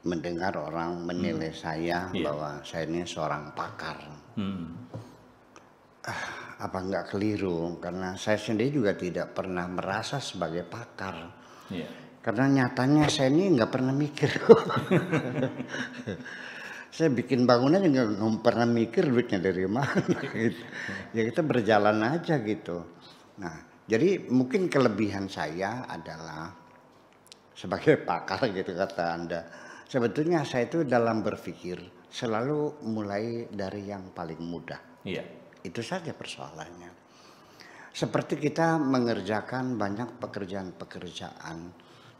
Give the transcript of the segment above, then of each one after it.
mendengar orang menilai saya Iya. bahwa saya ini seorang pakar. Hmm. Apa enggak keliru? Karena saya sendiri juga tidak pernah merasa sebagai pakar. Iya. Karena nyatanya saya ini nggak pernah mikir. Saya bikin bangunan juga nggak pernah mikir duitnya dari mana gitu. Ya kita berjalan aja gitu. Nah, jadi mungkin kelebihan saya adalah sebagai pakar gitu kata Anda. Sebetulnya saya itu dalam berpikir selalu mulai dari yang paling mudah. Iya. Itu saja persoalannya. Seperti kita mengerjakan banyak pekerjaan-pekerjaan,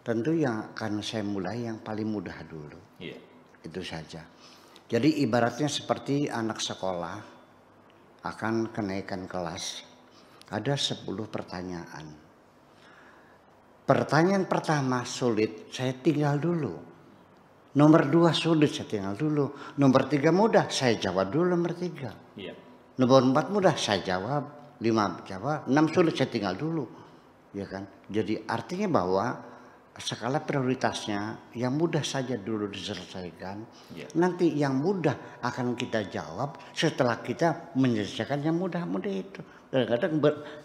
tentu yang akan saya mulai yang paling mudah dulu. Iya. Itu saja. Jadi ibaratnya seperti anak sekolah akan kenaikan kelas. Ada 10 pertanyaan. Pertanyaan pertama sulit, saya tinggal dulu. Nomor 2 sulit, saya tinggal dulu. Nomor 3 mudah, saya jawab dulu nomor 3. Iya. Nomor 4 mudah, saya jawab. 5 jawab, 6 sulit, saya tinggal dulu. Ya kan? Jadi artinya bahwa skala prioritasnya yang mudah saja dulu diselesaikan. Iya. Nanti yang mudah akan kita jawab setelah kita menyelesaikan yang mudah-mudah itu. Kadang-kadang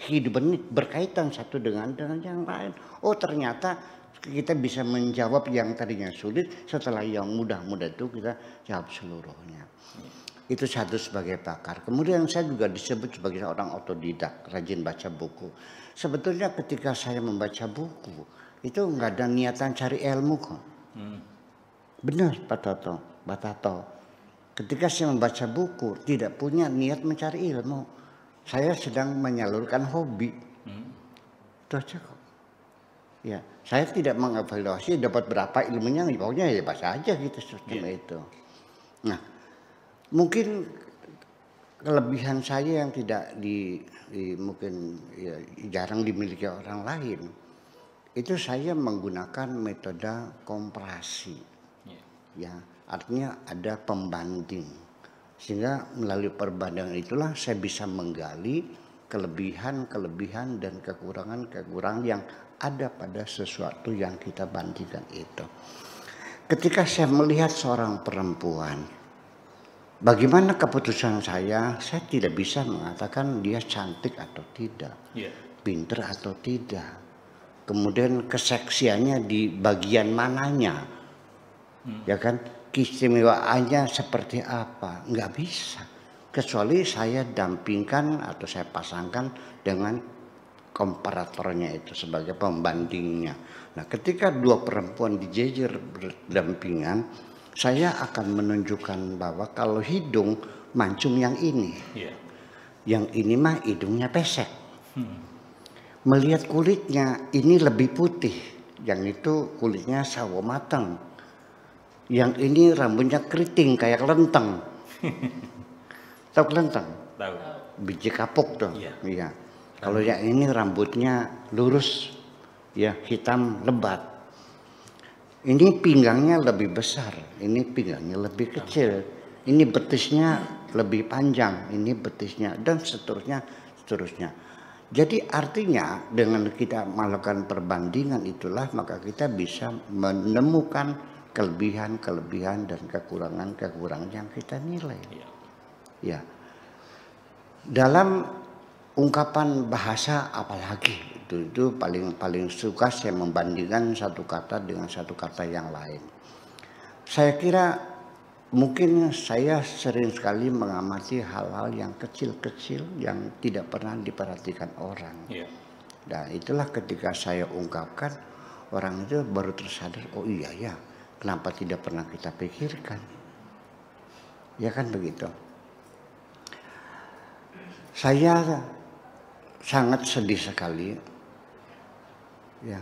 hidup ini berkaitan satu dengan yang lain. Oh ternyata kita bisa menjawab yang tadinya sulit setelah yang mudah-mudah itu kita jawab seluruhnya. Itu satu sebagai pakar. Kemudian saya juga disebut sebagai seorang otodidak, rajin baca buku. Sebetulnya ketika saya membaca buku, itu nggak ada niatan cari ilmu kok. Benar Pak Tato. Ketika saya membaca buku, tidak punya niat mencari ilmu. Saya sedang menyalurkan hobi. Itu aja kok. Ya, saya tidak mengevaluasi dapat berapa ilmunya, pokoknya ya baca aja gitu sistem itu. Nah, mungkin kelebihan saya yang tidak mungkin ya, jarang dimiliki orang lain. Itu saya menggunakan metode komparasi. Ya, artinya ada pembanding. Sehingga melalui perbandingan itulah saya bisa menggali kelebihan dan kekurangan yang ada pada sesuatu yang kita bandingkan itu. Ketika saya melihat seorang perempuan, bagaimana keputusan saya tidak bisa mengatakan dia cantik atau tidak, pinter atau tidak. Kemudian keseksiannya di bagian mananya, ya kan, keistimewaannya seperti apa, nggak bisa. Kecuali saya dampingkan atau saya pasangkan dengan komparatornya itu sebagai pembandingnya. Nah, ketika dua perempuan dijejer berdampingan, saya akan menunjukkan bahwa kalau hidung mancung yang ini, yang ini mah hidungnya pesek. Melihat kulitnya ini lebih putih, yang itu kulitnya sawo matang, yang ini rambutnya keriting kayak kelenteng. Tahu kelenteng? Tahu. Biji kapuk tuh. Iya. Kalau yang ini rambutnya lurus, ya hitam lebat. Ini pinggangnya lebih besar, ini pinggangnya lebih kecil, ini betisnya lebih panjang, ini betisnya dan seterusnya. Jadi artinya dengan kita melakukan perbandingan itulah maka kita bisa menemukan kelebihan dan kekurangan yang kita nilai. Ya. Dalam ungkapan bahasa apalagi itu paling suka saya membandingkan satu kata dengan satu kata yang lain. Saya kira mungkin saya sering sekali mengamati hal-hal yang kecil-kecil yang tidak pernah diperhatikan orang. Dan itulah ketika saya ungkapkan, orang itu baru tersadar, oh iya ya, kenapa tidak pernah kita pikirkan. Ya kan begitu. Saya sangat sedih sekali ya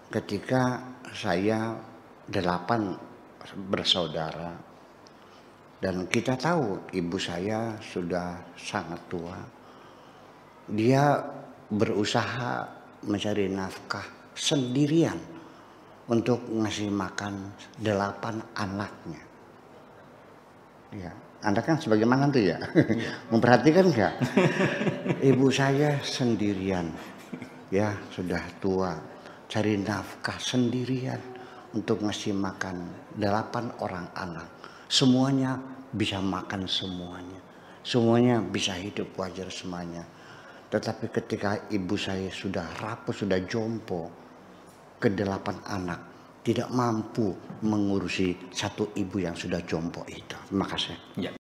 ketika saya 8 bersaudara dan kita tahu ibu saya sudah sangat tua. Dia berusaha mencari nafkah sendirian untuk ngasih makan 8 anaknya. Ya, Anda kan sebagaimana tuh ya, memperhatikan nggak? Ibu saya sendirian, ya sudah tua, cari nafkah sendirian untuk ngasih makan 8 orang anak. Semuanya bisa makan semuanya. Semuanya bisa hidup wajar semuanya. Tetapi ketika ibu saya sudah rapuh, sudah jompo, ke-8 anak tidak mampu mengurusi satu ibu yang sudah jompo itu. Terima kasih. Ya.